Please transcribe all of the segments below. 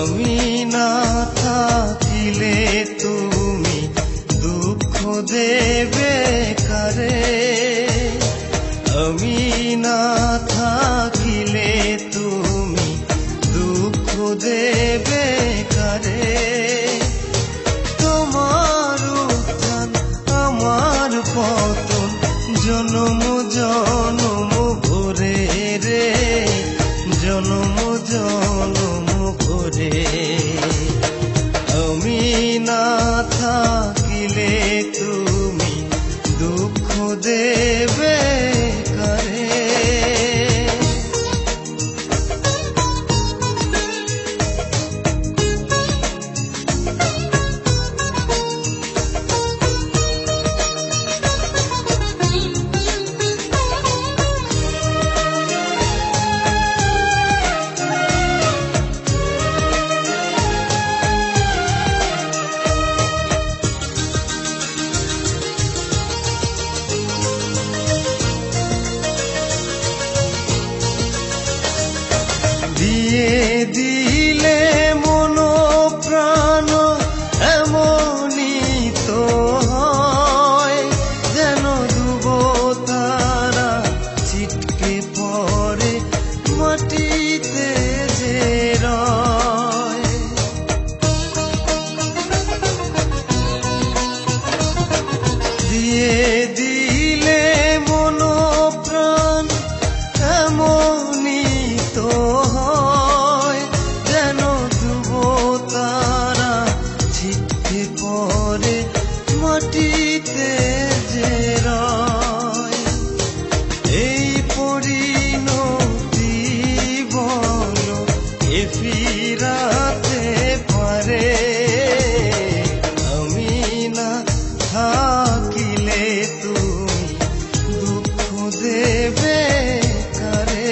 আমি না থাকিলে তুমি দুঃখ দেবে কারে, আমি না থাকিলে তুমি দুঃখ দেবে কারে। তোমার উত্থান আমার পতন জনম জনম ভরে রে, জনম জনম ভরে। আমি না থাকিলে তুমি দুঃখ দেবে কারে। দিয়ে দিলে মন প্রাণ এমনই তো হয়, যেন ডুব তারা ছিটকে পড়ে মাটিতে যে রয়। দিয়ে দিলে মন প্রাণ এমনই তো হয়, যেন ডুব তারা ছিটকে পড়ে মাটিতে যে রয়। এই পরিণতি বলো এ ফিরাতে পারে, আমি না থাকিলে তুমি দুঃখ দেবে কারে।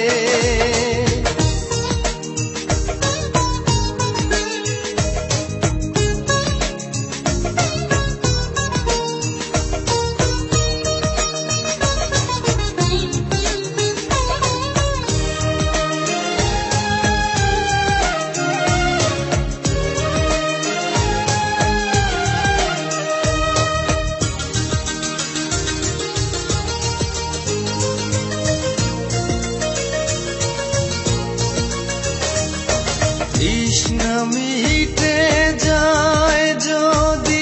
তৃষ্ণা মিটে যায় যদি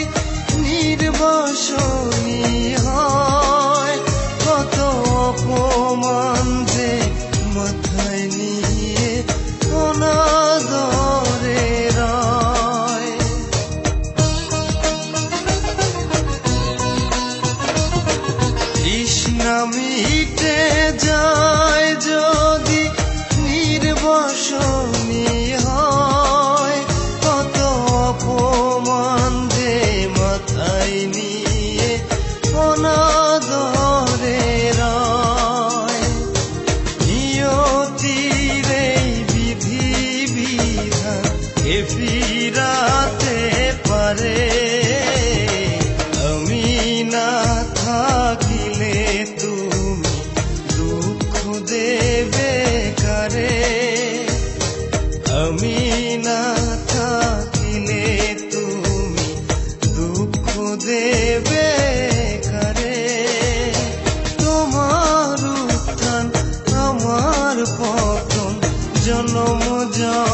নির্বাসনী হয়, কত অপমান যে মাথায় নিয়ে অনাদরে রয়। তৃষ্ণা মিটে যায় যদি নির্বাসনী হয়, কত অপমান যে মাথায় নিয়ে অনাদরে রয়। নিয়তির এই বিধি বিধান এ ফিরাতে পারে, আমি না থাকিলে তুমি দুঃখ দেবে কারে। আমি না থাকিলে তুমি দুঃখ দেবে কারে। তোমার উত্থান আমার পতন জনম জনম